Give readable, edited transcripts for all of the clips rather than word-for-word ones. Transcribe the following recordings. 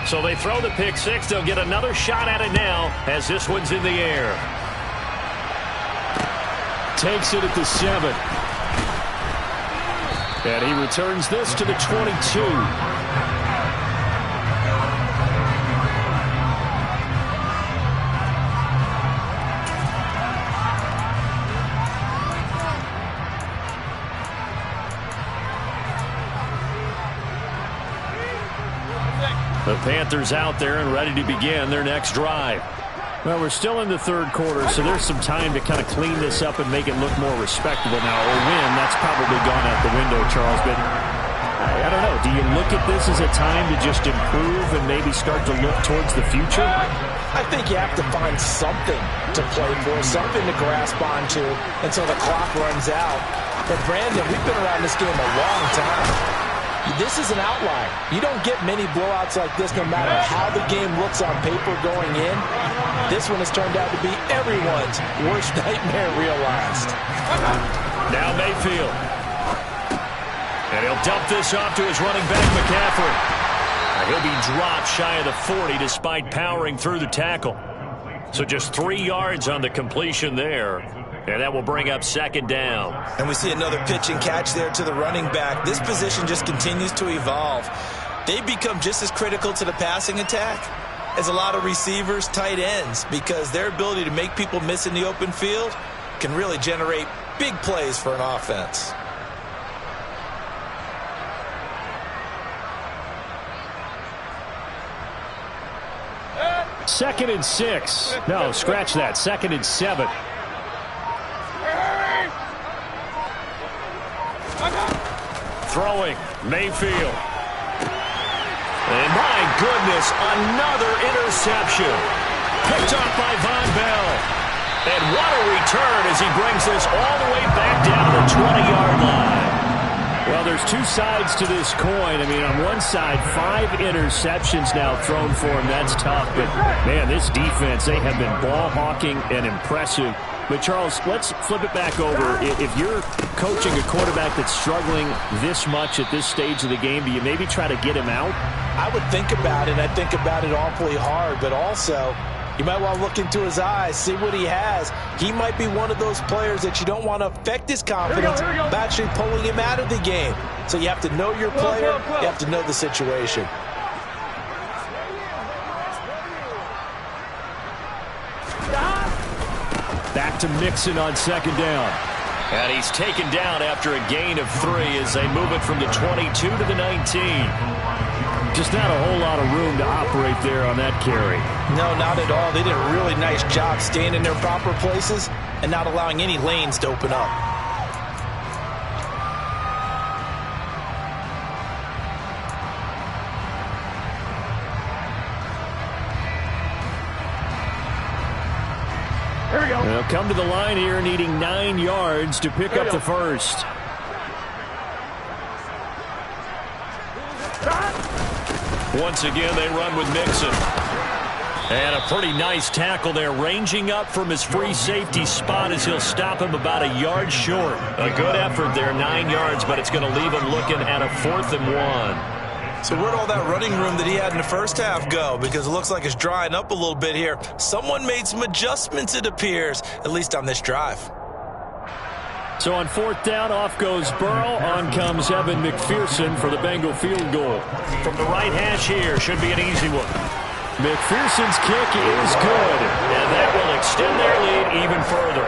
So they throw the pick six. They'll get another shot at it now as this one's in the air. Takes it at the 7. And he returns this to the 22. The Panthers out there and ready to begin their next drive. Well, we're still in the third quarter, so there's some time to kind of clean this up and make it look more respectable now. Or win, that's probably gone out the window, Charles. But I don't know. Do you look at this as a time to just improve and maybe start to look towards the future? I think you have to find something to play for, something to grasp onto until the clock runs out. But, Brandon, we've been around this game a long time. This is an outlier. You don't get many blowouts like this no matter how the game looks on paper going in. This one has turned out to be everyone's worst nightmare realized. Now Mayfield. And he'll dump this off to his running back, McCaffrey. He'll be dropped shy of the 40 despite powering through the tackle. So just 3 yards on the completion there. And that will bring up second down. And we see another pitch and catch there to the running back. This position just continues to evolve. They become just as critical to the passing attack as a lot of receivers, tight ends, because their ability to make people miss in the open field can really generate big plays for an offense. Second and 6. No, scratch that. Second and 7. Throwing, Mayfield. And my goodness, another interception. Picked off by Von Bell. And what a return as he brings this all the way back down to the 20-yard line. Well, there's two sides to this coin. I mean, on one side, 5 interceptions now thrown for him. That's tough. But, man, this defense, they have been ball hawking and impressive. But, Charles, let's flip it back over. If you're coaching a quarterback that's struggling this much at this stage of the game, do you maybe try to get him out? I would think about it. I think about it awfully hard. But also, you might want to look into his eyes, see what he has. He might be one of those players that you don't want to affect his confidence by actually pulling him out of the game. So you have to know your player. You have to know the situation. Back to Mixon on second down. And he's taken down after a gain of 3 as they move it from the 22 to the 19. Just not a whole lot of room to operate there on that carry. No, not at all. They did a really nice job staying in their proper places and not allowing any lanes to open up. There we go. They'll come to the line here needing 9 yards to pick up the first. Once again, they run with Mixon. And a pretty nice tackle there, ranging up from his free safety spot as he'll stop him about a yard short. A good effort there, 9 yards, but it's going to leave him looking at a 4th and 1. So where'd all that running room that he had in the first half go? Because it looks like it's drying up a little bit here. Someone made some adjustments, it appears, at least on this drive. So on 4th down, off goes Burrow. On comes Evan McPherson for the Bengal field goal. From the right hash here, should be an easy one. McPherson's kick is good. And that will extend their lead even further.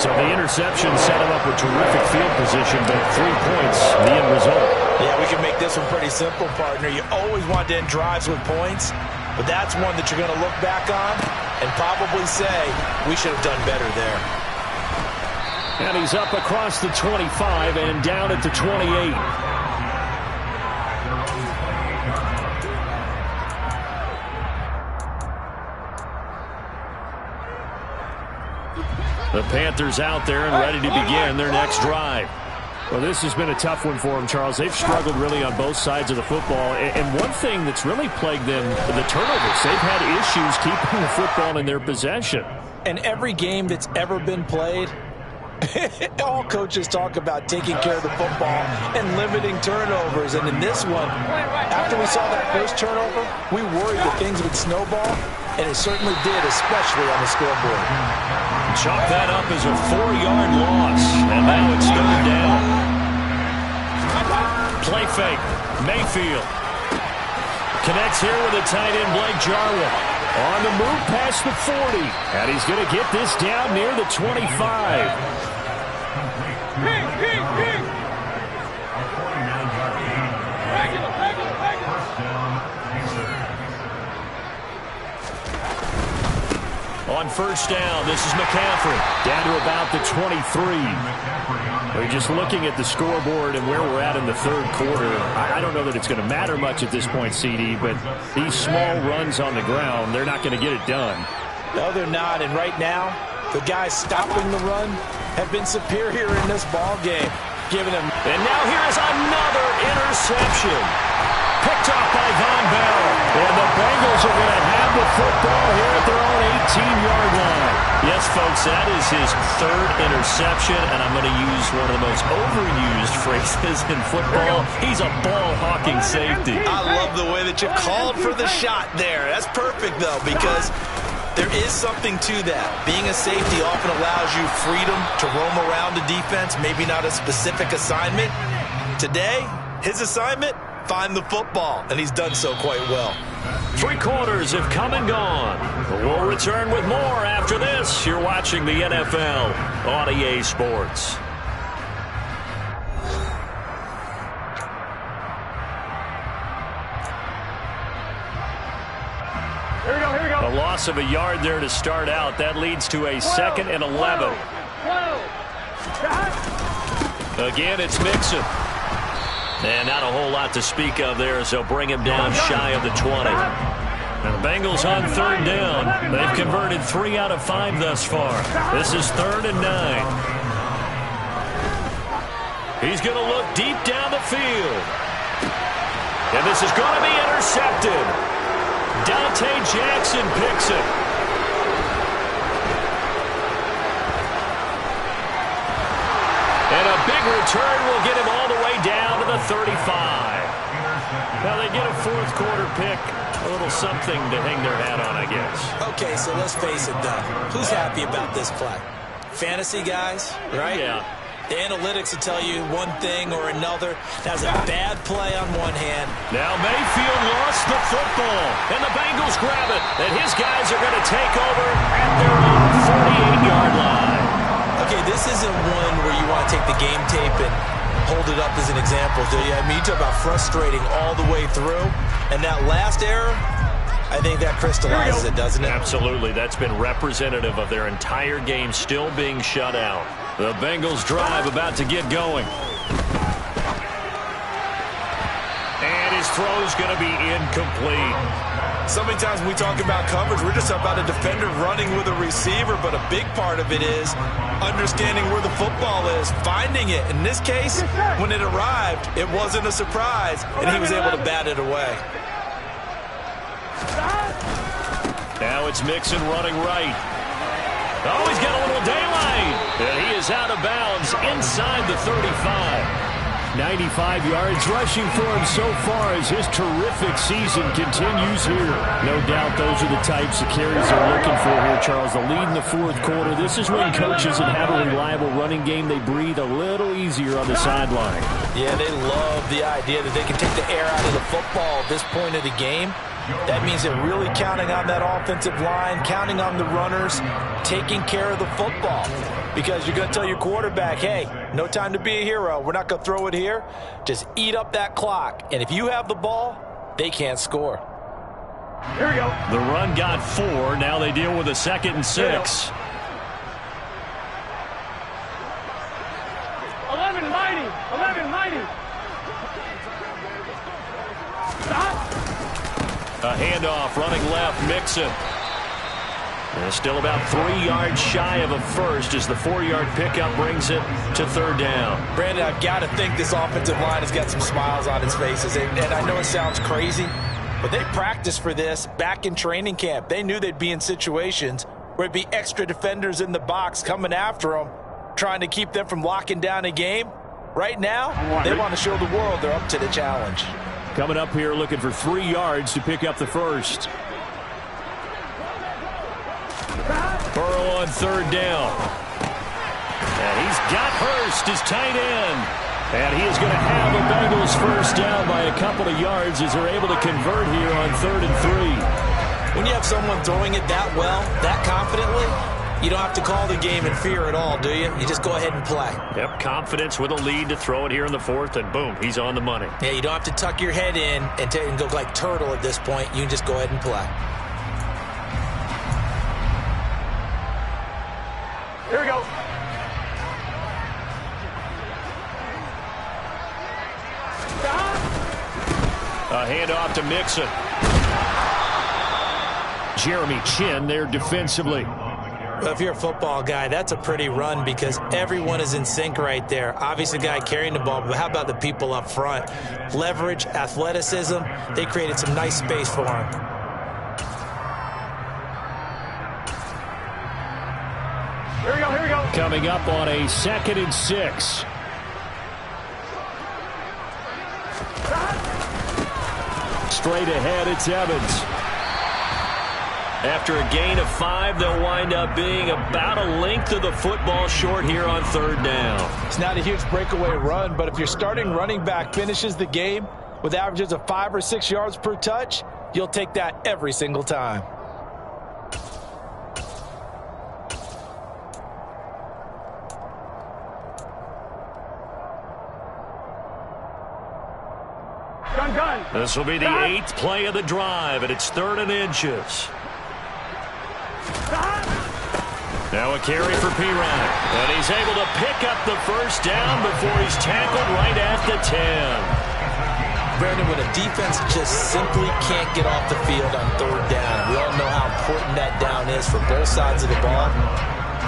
So the interception set him up with terrific field position, but 3 points, the end result. Yeah, we can make this one pretty simple, partner. You always want to end drives with points, but that's one that you're going to look back on and probably say, we should have done better there. And he's up across the 25 and down at the 28. The Panthers out there and ready to begin their next drive. Well, this has been a tough one for them, Charles. They've struggled really on both sides of the football. And one thing that's really plagued them, the turnovers. They've had issues keeping the football in their possession. And every game that's ever been played, All coaches talk about taking care of the football and limiting turnovers. And in this one, after we saw that first turnover, we worried that things would snowball, and it certainly did, especially on the scoreboard. Chalk that up as a 4-yard loss, and now it's third down. Play fake. Mayfield connects here with a tight end, Blake Jarwin. On the move past the 40, and he's going to get this down near the 25. On first down, this is McCaffrey. Down to about the 23. We're just looking at the scoreboard and where we're at in the third quarter. I don't know that it's going to matter much at this point, CD, but these small runs on the ground, they're not going to get it done. No, they're not. And right now, the guys stopping the run have been superior in this ball game. Giving them. And now here is another interception. Picked off by Von Bell. And the Bengals are going to have the football here at their own 18-yard line. Yes, folks, that is his third interception, and I'm going to use one of the most overused phrases in football. He's a ball-hawking safety. I love the way that you called for the shot there. That's perfect, though, because there is something to that. Being a safety often allows you freedom to roam around the defense, maybe not a specific assignment. Today, his assignment, find the football, and he's done so quite well. 3 quarters have come and gone. We'll return with more after this. You're watching the NFL on EA Sports. Here we go. A loss of a yard there to start out. That leads to a 2nd and 11. Again, it's Mixon. And not a whole lot to speak of there as they'll bring him down shy of the 20. And the Bengals on third down. They've converted 3 out of 5 thus far. This is 3rd and 9. He's going to look deep down the field. And this is going to be intercepted. Dante Jackson picks it. And a big return will get him all the way down to the 35. Now they get a 4th quarter pick. A little something to hang their hat on, I guess. Okay, so let's face it, though. Who's happy about this play? Fantasy guys, right? Yeah. The analytics will tell you one thing or another. That's a bad play on one hand. Now Mayfield lost the football, and the Bengals grab it. And his guys are going to take over at their own 48-yard line. Okay, this isn't one where you want to take the game tape and hold it up as an example, do you? I mean, you talk about frustrating all the way through. And that last error, I think that crystallizes it, doesn't it? Absolutely. That's been representative of their entire game still being shut out. The Bengals drive about to get going. And his throw is going to be incomplete. So many times when we talk about coverage, we're just about a defender running with a receiver, but a big part of it is understanding where the football is, finding it. In this case, when it arrived, it wasn't a surprise, and he was able to bat it away. Now it's Mixon running right. Oh, he's got a little daylight. And he is out of bounds inside the 35. 95 yards rushing for him so far as his terrific season continues here. No doubt those are the types of carries they're looking for here, Charles. The lead in the 4th quarter. This is when coaches that have a reliable running game, they breathe a little easier on the sideline. Yeah, they love the idea that they can take the air out of the football at this point of the game. That means they're really counting on that offensive line, counting on the runners, taking care of the football. Because you're going to tell your quarterback, hey, no time to be a hero. We're not going to throw it here. Just eat up that clock. And if you have the ball, they can't score. Here we go. The run got 4. Now they deal with a 2nd and 6. 11-90. A handoff running left, Mixon. And still about 3 yards shy of a first as the 4-yard pickup brings it to 3rd down. Brandon, I've got to think this offensive line has got some smiles on its faces. And I know it sounds crazy, but they practiced for this back in training camp. They knew they'd be in situations where it'd be extra defenders in the box coming after them, trying to keep them from locking down a game. Right now, they want to show the world they're up to the challenge. Coming up here looking for 3 yards to pick up the first. Burrow on third down. And he's got Hurst, his tight end. And he is going to have a Bengals first down by a couple of yards as they're able to convert here on 3rd and 3. When you have someone throwing it that well, that confidently, you don't have to call the game in fear at all, do you? You just go ahead and play. Yep, confidence with a lead to throw it here in the 4th, and boom, he's on the money. Yeah, you don't have to tuck your head in and go like turtle at this point. You can just go ahead and play. Here we go. A handoff to Mixon. Jeremy Chin there defensively. Well, if you're a football guy, that's a pretty run because everyone is in sync right there. Obviously, the guy carrying the ball, but how about the people up front? Leverage, athleticism, they created some nice space for him. Here we go, here we go. Coming up on a 2nd and 6. Straight ahead, it's Evans. After a gain of 5, they'll wind up being about a length of the football short here on 3rd down. It's not a huge breakaway run, but if your starting running back finishes the game with averages of 5 or 6 yards per touch, you'll take that every single time. Gun. This will be the 8th play of the drive, and it's 3rd and inches. Now a carry for Pirine, and he's able to pick up the first down before he's tackled right at the 10. Brandon, when a defense just simply can't get off the field on 3rd down, we all know how important that down is for both sides of the ball.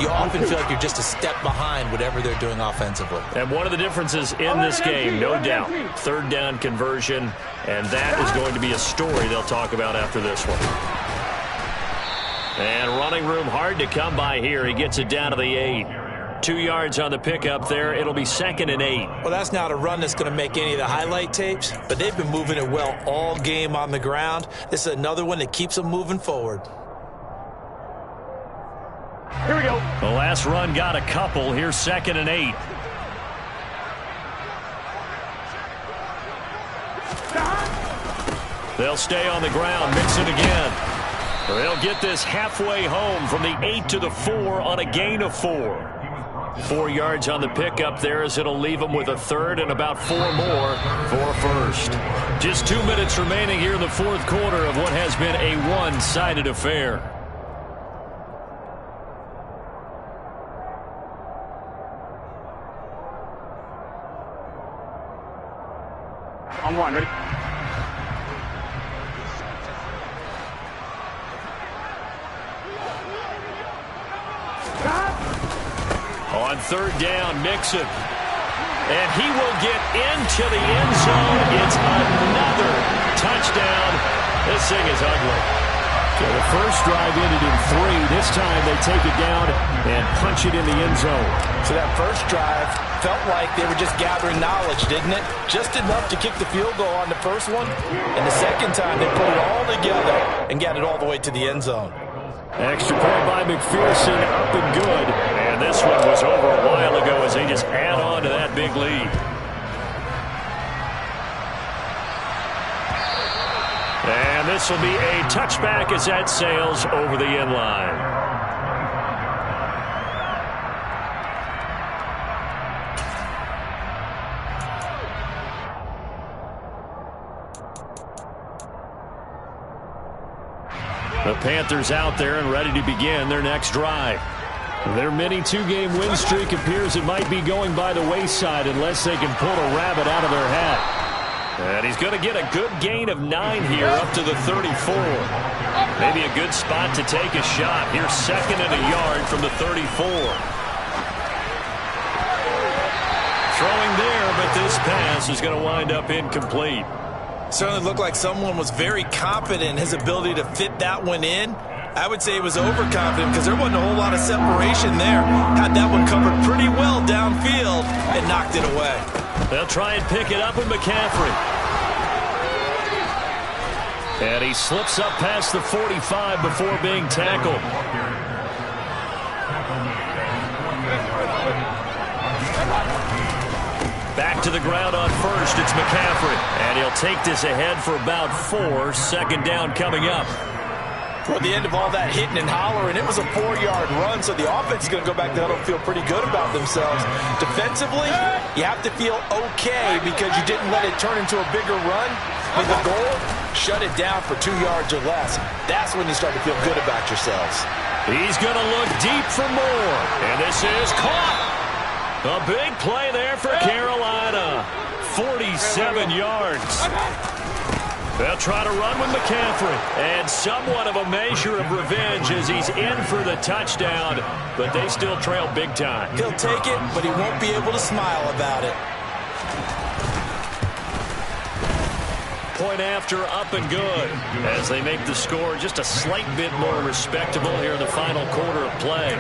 You often feel like you're just a step behind whatever they're doing offensively. And one of the differences in this game, no doubt, 3rd down conversion, and that is going to be a story they'll talk about after this one. And running room hard to come by here. He gets it down to the 8. 2 yards on the pickup there. It'll be 2nd and 8. Well, that's not a run that's going to make any of the highlight tapes, but they've been moving it well all game on the ground. This is another one that keeps them moving forward. Here we go. The last run got a couple. Here's 2nd and 8. They'll stay on the ground. Mix it again. They'll get this halfway home from the 8 to the 4 on a gain of 4. 4 yards on the pickup there as it'll leave them with a 3rd and about 4 more for a first. Just 2 minutes remaining here in the 4th quarter of what has been a one-sided affair. On 1, ready? On 3rd down, Mixon. And he will get into the end zone. It's another touchdown. This thing is ugly. So the first drive ended in 3. This time they take it down and punch it in the end zone. So that first drive felt like they were just gathering knowledge, didn't it? Just enough to kick the field goal on the first one. And the second time they put it all together and got it all the way to the end zone. Extra point by McPherson, up and good. And this one was over a while ago as they just add on to that big lead. And this will be a touchback as that sails over the end line. The Panthers out there and ready to begin their next drive. Their mini 2-game win streak appears it might be going by the wayside unless they can pull a rabbit out of their hat. And he's going to get a good gain of 9 here up to the 34. Maybe a good spot to take a shot. Here's 2nd and a yard from the 34. Throwing there, but this pass is going to wind up incomplete. Certainly looked like someone was very confident in his ability to fit that one in. I would say he was overconfident because there wasn't a whole lot of separation there. Had that one covered pretty well downfield and knocked it away. They'll try and pick it up with McCaffrey. And he slips up past the 45 before being tackled. Back to the ground on first, it's McCaffrey. And he'll take this ahead for about 4. Second down coming up. Toward the end of all that hitting and hollering, it was a 4-yard run, so the offense is going to go back to huddle and feel pretty good about themselves. Defensively, you have to feel okay because you didn't let it turn into a bigger run. With the goal, shut it down for 2 yards or less. That's when you start to feel good about yourselves. He's going to look deep for more. And this is caught. A big play there for Carolina. 47 yards. They'll try to run with McCaffrey. And somewhat of a measure of revenge as he's in for the touchdown. But they still trail big time. He'll take it, but he won't be able to smile about it. Point after, up and good. As they make the score just a slight bit more respectable here in the final quarter of play.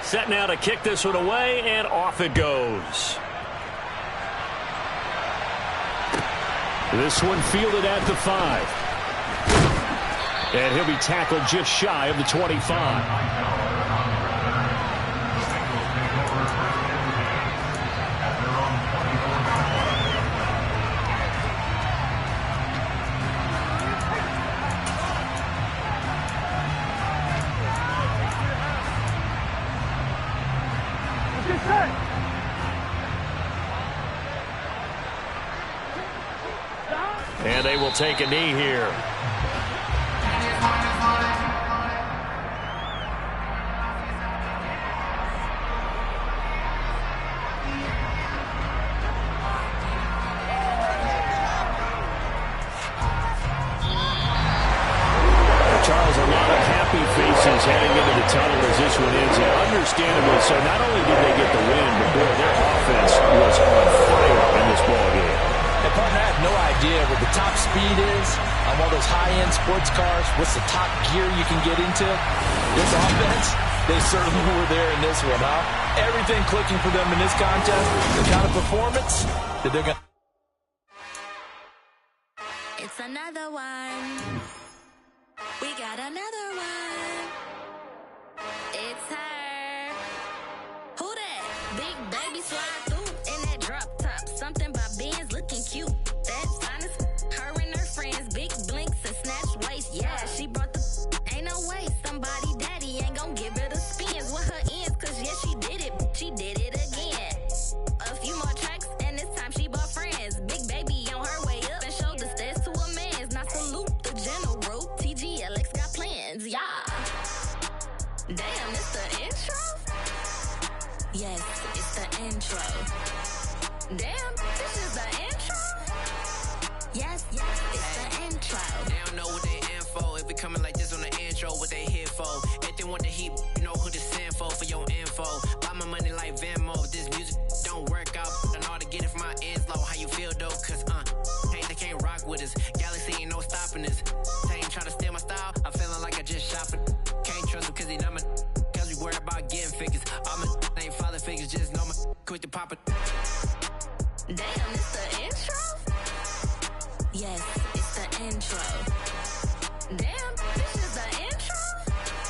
Set now to kick this one away, and off it goes. This one fielded at the 5. And he'll be tackled just shy of the 25. And they will take a knee here. Charles, a lot of happy faces heading into the tunnel as this one ends. And understandably so. Not only did they get the win, but boy, their offense was on fire in this ball game. And partner, I have no idea what the top speed is on one of those high-end sports cars. What's the top gear you can get into? This offense, they certainly were there in this one, huh? Everything clicking for them in this contest. The kind of performance that they're going to... It's another one. We got another one. It's her. Who that? Big baby slide through in that drop top. Something by Benz looking cute. That's honest. Her and her friends, big blinks and snatch waist. Yeah, she brought the ain't no way. Somebody daddy ain't gon' give her the spins with her ends. Cause yeah, she did it. She did it again. A few more tracks and this time she bought friends. Big baby on her way up and showed the stairs to a man's. Now salute the general. TGLX got plans, yeah. Damn, it's the intro? Yes, it's the intro. Damn, this is the intro? Yes, it's the intro. They don't know what they in for. If it coming like this on the intro, what they here for? If they want the heat, you know who to send for your info. Buy my money like Venmo. If this music don't work out, I know how to get it from my ends low. How you feel though? Cause hey, they can't rock with us. Galaxy ain't no stopping this. They ain't trying to steal my style. I'm feeling like I just shot for. Can't trust them cause they know my. Cause we worried about getting figures. All my ain't father figures, just know my. Quick to pop it. Damn, it's the